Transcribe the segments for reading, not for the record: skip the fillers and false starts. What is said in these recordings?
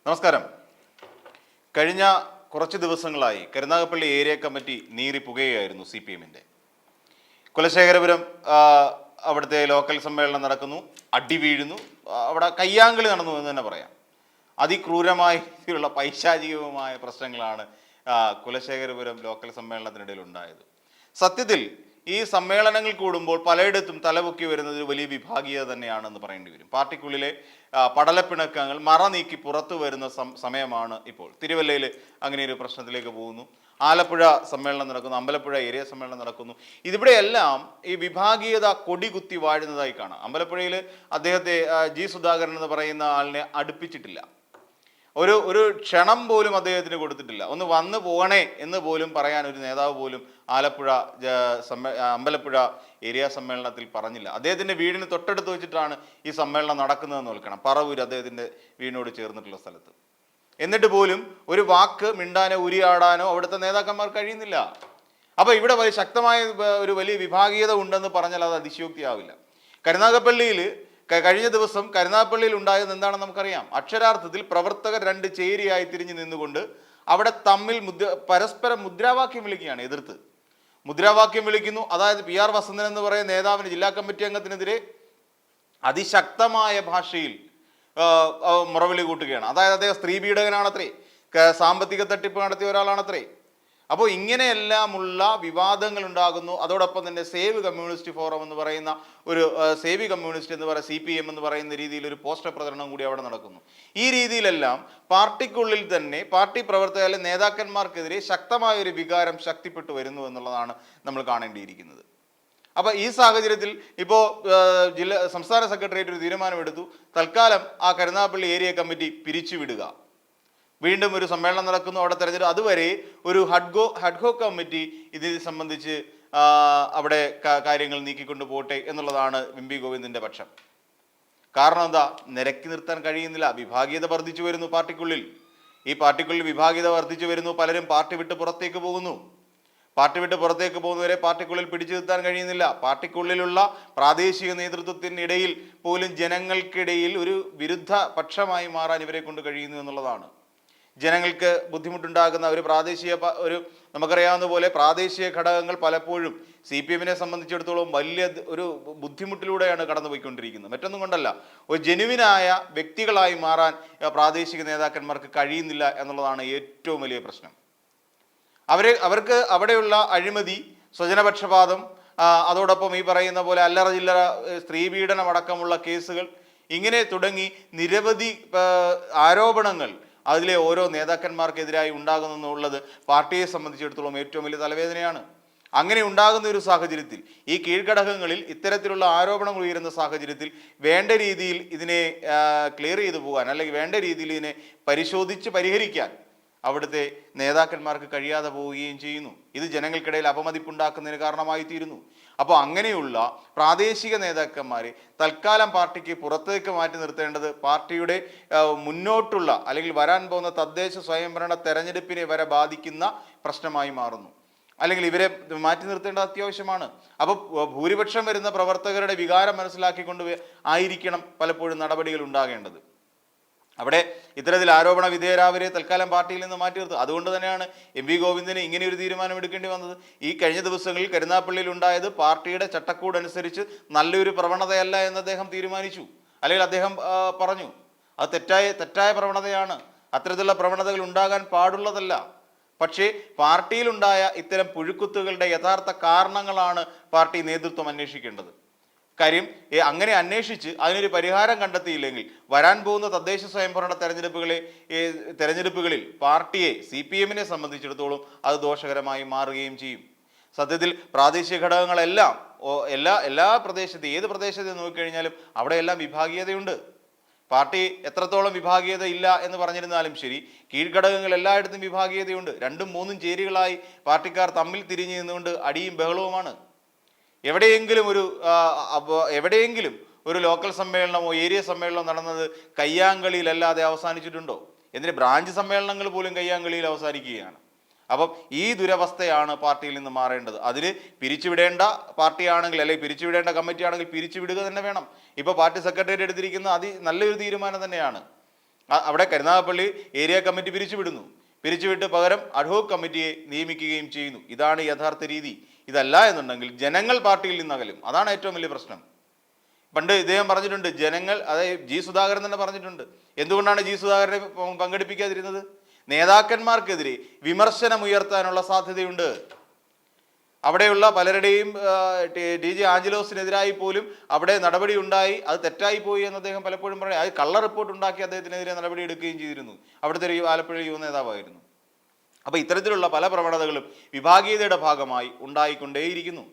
നമസ്കാരം. കഴിഞ്ഞ കുറച്ച് ദിവസങ്ങളായി കരുനാഗപ്പള്ളി ഏരിയ കമ്മിറ്റി നീറിപ്പുകയായിരുന്നു CPM-ന്റെ. കുലശേഖരപുരം അവിടുത്തെ ലോക്കൽ സമ്മേളനം നടക്കുന്നു, അടി വീഴുന്നു, അവിടെ കയ്യാങ്കളി നടന്നു എന്ന് തന്നെ പറയാം. അതിക്രൂരമായുള്ള പൈശാചികവുമായ പ്രശ്നങ്ങളാണ് കുലശേഖരപുരം ലോക്കൽ സമ്മേളനത്തിനിടയിൽ ഉണ്ടായത്. സത്യത്തിൽ ഈ സമ്മേളനങ്ങൾ കൂടുമ്പോൾ പലയിടത്തും തലപൊക്കി വരുന്നത് ഒരു വലിയ വിഭാഗീയത തന്നെയാണെന്ന് പറയേണ്ടി വരും. പാർട്ടിക്കുള്ളിലെ പടലപ്പിണക്കങ്ങൾ മറ നീക്കി പുറത്തു വരുന്ന സമയമാണ് ഇപ്പോൾ. തിരുവല്ലയിൽ അങ്ങനെ ഒരു പ്രശ്നത്തിലേക്ക് പോകുന്നു, ആലപ്പുഴ സമ്മേളനം നടക്കുന്നു, അമ്പലപ്പുഴ ഏരിയ സമ്മേളനം നടക്കുന്നു. ഇതിവിടെയെല്ലാം ഈ വിഭാഗീയത കൊടികുത്തി വാഴുന്നതായി കാണാം. അമ്പലപ്പുഴയിൽ അദ്ദേഹത്തെ സുധാകരൻ എന്ന് പറയുന്ന ആളിനെ അടുപ്പിച്ചിട്ടില്ല, ഒരു ക്ഷണം പോലും അദ്ദേഹത്തിന് കൊടുത്തിട്ടില്ല. ഒന്ന് വന്നു പോകണേ എന്ന് പോലും പറയാൻ ഒരു നേതാവ് പോലും അമ്പലപ്പുഴ ഏരിയ സമ്മേളനത്തിൽ പറഞ്ഞില്ല. അദ്ദേഹത്തിൻ്റെ വീടിന് തൊട്ടടുത്ത് വെച്ചിട്ടാണ് ഈ സമ്മേളനം നടക്കുന്നതെന്ന് ഓർക്കണം, പറവൂർ അദ്ദേഹത്തിൻ്റെ വീടിനോട് ചേർന്നിട്ടുള്ള സ്ഥലത്ത്. എന്നിട്ട് പോലും ഒരു വാക്ക് മിണ്ടാനോ ഉരിയാടാനോ അവിടുത്തെ നേതാക്കന്മാർ കഴിയുന്നില്ല. അപ്പോൾ ഇവിടെ ശക്തമായ ഒരു വലിയ വിഭാഗീയത ഉണ്ടെന്ന് പറഞ്ഞാൽ അത് അതിശയോക്തിയാവില്ല. കരുനാഗപ്പള്ളിയിൽ കഴിഞ്ഞ ദിവസം കരുനാഗപ്പള്ളിയിൽ ഉണ്ടായത് എന്താണെന്ന് നമുക്കറിയാം. അക്ഷരാർത്ഥത്തിൽ പ്രവർത്തകർ രണ്ട് ചേരിയായി തിരിഞ്ഞു നിന്നുകൊണ്ട് അവിടെ തമ്മിൽ പരസ്പരം മുദ്രാവാക്യം വിളിക്കുകയാണ്. എതിർത്ത് മുദ്രാവാക്യം വിളിക്കുന്നു. അതായത് PR വസന്തൻ എന്ന് പറയുന്ന നേതാവിന്, ജില്ലാ കമ്മിറ്റി അംഗത്തിനെതിരെ അതിശക്തമായ ഭാഷയിൽ മുറവിളി കൂട്ടുകയാണ്. അതായത് അദ്ദേഹം സ്ത്രീ പീഡകനാണത്രേ, സാമ്പത്തിക തട്ടിപ്പ് നടത്തിയ ഒരാളാണത്രേ. അപ്പോൾ ഇങ്ങനെയെല്ലാമുള്ള വിവാദങ്ങൾ ഉണ്ടാകുന്നു. അതോടൊപ്പം തന്നെ സേവ് കമ്മ്യൂണിസ്റ്റ് ഫോറം എന്ന് പറയുന്ന ഒരു സേവി കമ്മ്യൂണിസ്റ്റ് എന്ന് പറയുന്ന CPM എന്ന് പറയുന്ന രീതിയിൽ ഒരു പോസ്റ്റർ പ്രചരണം കൂടി അവിടെ നടക്കുന്നു. ഈ രീതിയിലെല്ലാം പാർട്ടിക്കുള്ളിൽ തന്നെ പാർട്ടി പ്രവർത്തകരെ നേതാക്കന്മാർക്കെതിരെ ശക്തമായ ഒരു വികാരം ശക്തിപ്പെട്ടു വരുന്നു എന്നുള്ളതാണ് നമ്മൾ കാണേണ്ടിയിരിക്കുന്നത്. അപ്പോൾ ഈ സാഹചര്യത്തിൽ ഇപ്പോൾ സംസ്ഥാന സെക്രട്ടേറിയറ്റ് ഒരു തീരുമാനമെടുത്തു, തൽക്കാലം ആ കരുനാഗപ്പള്ളി ഏരിയ കമ്മിറ്റി പിരിച്ചുവിടുക. വീണ്ടും ഒരു സമ്മേളനം നടക്കുന്നു, അവിടെ തെരഞ്ഞെടുപ്പ്. അതുവരെ ഒരു ഹഡ്കോ കമ്മിറ്റി ഇതിനെ സംബന്ധിച്ച് അവിടെ കാര്യങ്ങൾ നീക്കിക്കൊണ്ടു പോട്ടെ എന്നുള്ളതാണ് MP ഗോവിന്ദൻ്റെ പക്ഷം. കാരണം എന്താ, നിരക്കി നിർത്താൻ കഴിയുന്നില്ല. വിഭാഗീയത വർദ്ധിച്ചു വരുന്നു പാർട്ടിക്കുള്ളിൽ. ഈ പാർട്ടിക്കുള്ളിൽ വിഭാഗീയത വർദ്ധിച്ചു വരുന്നു. പലരും പാർട്ടി വിട്ട് പുറത്തേക്ക് പോകുന്നു. പാർട്ടി വിട്ട് പുറത്തേക്ക് പോകുന്നവരെ പാർട്ടിക്കുള്ളിൽ പിടിച്ചു നിർത്താൻ കഴിയുന്നില്ല. പാർട്ടിക്കുള്ളിലുള്ള പ്രാദേശിക നേതൃത്വത്തിനിടയിൽ പോലും ജനങ്ങൾക്കിടയിൽ ഒരു വിരുദ്ധ പക്ഷമായി മാറാൻ ഇവരെ കൊണ്ട് കഴിയുന്നു എന്നുള്ളതാണ്. ജനങ്ങൾക്ക് ബുദ്ധിമുട്ടുണ്ടാകുന്ന ഒരു നമുക്കറിയാവുന്ന പോലെ പ്രാദേശിക ഘടകങ്ങൾ പലപ്പോഴും CPM-നെ സംബന്ധിച്ചിടത്തോളം വലിയ ഒരു ബുദ്ധിമുട്ടിലൂടെയാണ് കടന്നുപോയിക്കൊണ്ടിരിക്കുന്നത്. മറ്റൊന്നും കൊണ്ടല്ല, ഒരു ജെനുവിനായ വ്യക്തികളായി മാറാൻ പ്രാദേശിക നേതാക്കന്മാർക്ക് കഴിയുന്നില്ല എന്നുള്ളതാണ് ഏറ്റവും വലിയ പ്രശ്നം. അവർക്ക് അവിടെയുള്ള അഴിമതി, സ്വജനപക്ഷപാതം, അതോടൊപ്പം ഈ പറയുന്ന പോലെ അല്ലറ ചില്ലറ സ്ത്രീപീഡനം അടക്കമുള്ള കേസുകൾ, ഇങ്ങനെ തുടങ്ങി നിരവധി ആരോപണങ്ങൾ അതിലെ ഓരോ നേതാക്കന്മാർക്കെതിരായി ഉണ്ടാകുന്നെന്നുള്ളത് പാർട്ടിയെ സംബന്ധിച്ചിടത്തോളം ഏറ്റവും വലിയ തലവേദനയാണ്. അങ്ങനെ ഉണ്ടാകുന്ന ഒരു സാഹചര്യത്തിൽ, ഈ കീഴ്ഘടകങ്ങളിൽ ഇത്തരത്തിലുള്ള ആരോപണങ്ങൾ ഉയരുന്ന സാഹചര്യത്തിൽ വേണ്ട രീതിയിൽ ഇതിനെ ക്ലിയർ ചെയ്തു പോകാൻ, അല്ലെങ്കിൽ വേണ്ട രീതിയിൽ ഇതിനെ പരിശോധിച്ച് പരിഹരിക്കാൻ അവിടുത്തെ നേതാക്കന്മാർക്ക് കഴിയാതെ പോവുകയും ചെയ്യുന്നു. ഇത് ജനങ്ങൾക്കിടയിൽ അപമതിപ്പുണ്ടാക്കുന്നതിന് കാരണമായി തീരുന്നു. അപ്പോൾ അങ്ങനെയുള്ള പ്രാദേശിക നേതാക്കന്മാരെ തൽക്കാലം പാർട്ടിക്ക് പുറത്തേക്ക് മാറ്റി നിർത്തേണ്ടത് പാർട്ടിയുടെ മുന്നോട്ടുള്ള അല്ലെങ്കിൽ വരാൻ പോകുന്ന തദ്ദേശ സ്വയംഭരണ തെരഞ്ഞെടുപ്പിനെ വരെ ബാധിക്കുന്ന പ്രശ്നമായി മാറുന്നു. അല്ലെങ്കിൽ ഇവരെ മാറ്റി നിർത്തേണ്ടത് അത്യാവശ്യമാണ്. അപ്പോൾ ഭൂരിപക്ഷം വരുന്ന പ്രവർത്തകരുടെ വികാരം മനസ്സിലാക്കിക്കൊണ്ട് ആയിരിക്കണം പലപ്പോഴും നടപടികൾ ഉണ്ടാകേണ്ടത്. അവിടെ ഇത്തരത്തിൽ ആരോപണ വിധേയരാവരെ തൽക്കാലം പാർട്ടിയിൽ നിന്ന് മാറ്റി നിർത്തും. അതുകൊണ്ട് തന്നെയാണ് MP ഗോവിന്ദന് ഇങ്ങനെ ഒരു തീരുമാനം എടുക്കേണ്ടി വന്നത്. ഈ കഴിഞ്ഞ ദിവസങ്ങളിൽ കരുനാഗപ്പള്ളിയിൽ ഉണ്ടായത് പാർട്ടിയുടെ ചട്ടക്കൂടനുസരിച്ച് നല്ലൊരു പ്രവണതയല്ല എന്ന് അദ്ദേഹം തീരുമാനിച്ചു, അല്ലെങ്കിൽ അദ്ദേഹം പറഞ്ഞു. അത് തെറ്റായ പ്രവണതയാണ്. അത്തരത്തിലുള്ള പ്രവണതകൾ ഉണ്ടാകാൻ പാടുള്ളതല്ല. പക്ഷേ പാർട്ടിയിലുണ്ടായ ഇത്തരം പുഴുക്കുത്തുകളുടെ യഥാർത്ഥ കാരണങ്ങളാണ് പാർട്ടി നേതൃത്വം അന്വേഷിക്കേണ്ടത്. കാര്യം അങ്ങനെ അന്വേഷിച്ച് അതിനൊരു പരിഹാരം കണ്ടെത്തിയില്ലെങ്കിൽ വരാൻ പോകുന്ന തദ്ദേശ സ്വയംഭരണ തെരഞ്ഞെടുപ്പുകളിൽ പാർട്ടിയെ, CPM-നെ സംബന്ധിച്ചിടത്തോളം അത് ദോഷകരമായി മാറുകയും ചെയ്യും. സത്യത്തിൽ പ്രാദേശിക ഘടകങ്ങളെല്ലാം എല്ലാ പ്രദേശത്ത്, ഏത് പ്രദേശത്ത് നോക്കിക്കഴിഞ്ഞാലും അവിടെയെല്ലാം വിഭാഗീയതയുണ്ട്. പാർട്ടി എത്രത്തോളം വിഭാഗീയത ഇല്ല എന്ന് പറഞ്ഞിരുന്നാലും ശരി, കീഴ്ഘടകങ്ങൾ എല്ലായിടത്തും വിഭാഗീയതയുണ്ട്. 2ഉം 3ഉം ചേരികളായി പാർട്ടിക്കാർ തമ്മിൽ തിരിഞ്ഞു നിന്നുകൊണ്ട് അടിയും ബഹളവുമാണ്. എവിടെയെങ്കിലും ഒരു ലോക്കൽ സമ്മേളനമോ ഏരിയ സമ്മേളനമോ നടന്നത് കയ്യാങ്കളിയിലല്ലാതെ അവസാനിച്ചിട്ടുണ്ടോ? എന്തിന് ബ്രാഞ്ച് സമ്മേളനങ്ങൾ പോലും കയ്യാങ്കളിയിൽ അവസാനിക്കുകയാണ്. അപ്പം ഈ ദുരവസ്ഥയാണ് പാർട്ടിയിൽ നിന്ന് മാറേണ്ടത്. അതിന് പിരിച്ചുവിടേണ്ട പാർട്ടിയാണെങ്കിൽ, അല്ലെങ്കിൽ പിരിച്ചുവിടേണ്ട കമ്മിറ്റി ആണെങ്കിൽ പിരിച്ചുവിടുക തന്നെ വേണം. ഇപ്പോൾ പാർട്ടി സെക്രട്ടേറിയറ്റ് എടുത്തിരിക്കുന്ന നല്ലൊരു തീരുമാനം തന്നെയാണ്. അവിടെ കരുനാഗപ്പള്ളി ഏരിയ കമ്മിറ്റി പിരിച്ചുവിടുന്നു. പിരിച്ചുവിട്ട് പകരം അഡ്ഹോക് കമ്മിറ്റിയെ നിയമിക്കുകയും ചെയ്യുന്നു. ഇതാണ് യഥാർത്ഥ രീതി. ഇതല്ല എന്നുണ്ടെങ്കിൽ ജനങ്ങൾ പാർട്ടിയിൽ നിന്നകലും. അതാണ് ഏറ്റവും വലിയ പ്രശ്നം. പണ്ട് ഇദ്ദേഹം പറഞ്ഞിട്ടുണ്ട്, ജനങ്ങൾ, അതായത് ജി സുധാകരൻ തന്നെ പറഞ്ഞിട്ടുണ്ട്. എന്തുകൊണ്ടാണ് ജി സുധാകരനെ പങ്കെടുപ്പിക്കാതിരുന്നത്? നേതാക്കന്മാർക്കെതിരെ വിമർശനമുയർത്താനുള്ള സാധ്യതയുണ്ട്. അവിടെയുള്ള പലരുടെയും ടി ജെ ആഞ്ചലോസിനെതിരായി പോലും അവിടെ നടപടി ഉണ്ടായി. അത് തെറ്റായി പോയി എന്ന് അദ്ദേഹം പലപ്പോഴും പറയും. അത് കള്ള റിപ്പോർട്ട് ഉണ്ടാക്കി അദ്ദേഹത്തിനെതിരെ നടപടി എടുക്കുകയും ചെയ്തിരുന്നു. അവിടുത്തെ ഒരു ആലപ്പുഴ യുവ നേതാവായിരുന്നു. അപ്പോൾ ഇത്തരത്തിലുള്ള പല പ്രവണതകളും വിഭാഗീയതയുടെ ഭാഗമായി ഉണ്ടായിക്കൊണ്ടേയിരിക്കുന്നു.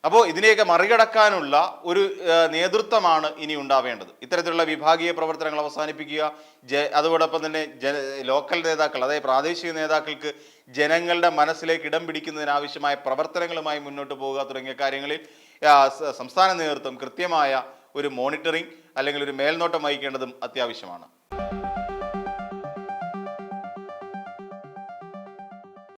അപ്പോൾ ഇതിനെയൊക്കെ മറികടക്കാനുള്ള ഒരു നേതൃത്വമാണ് ഇനി ഉണ്ടാവേണ്ടത്. ഇത്തരത്തിലുള്ള വിഭാഗീയ പ്രവർത്തനങ്ങൾ അവസാനിപ്പിക്കുക. അതോടൊപ്പം തന്നെ ലോക്കൽ നേതാക്കൾ, അതായത് പ്രാദേശിക നേതാക്കൾക്ക് ജനങ്ങളുടെ മനസ്സിലേക്ക് ഇടം പിടിക്കുന്നതിനാവശ്യമായ പ്രവർത്തനങ്ങളുമായി മുന്നോട്ട് പോകുക തുടങ്ങിയ കാര്യങ്ങളിൽ സംസ്ഥാന നേതൃത്വം കൃത്യമായ ഒരു മോണിറ്ററിംഗ് അല്ലെങ്കിൽ ഒരു മേൽനോട്ടം വഹിക്കേണ്ടതും അത്യാവശ്യമാണ്.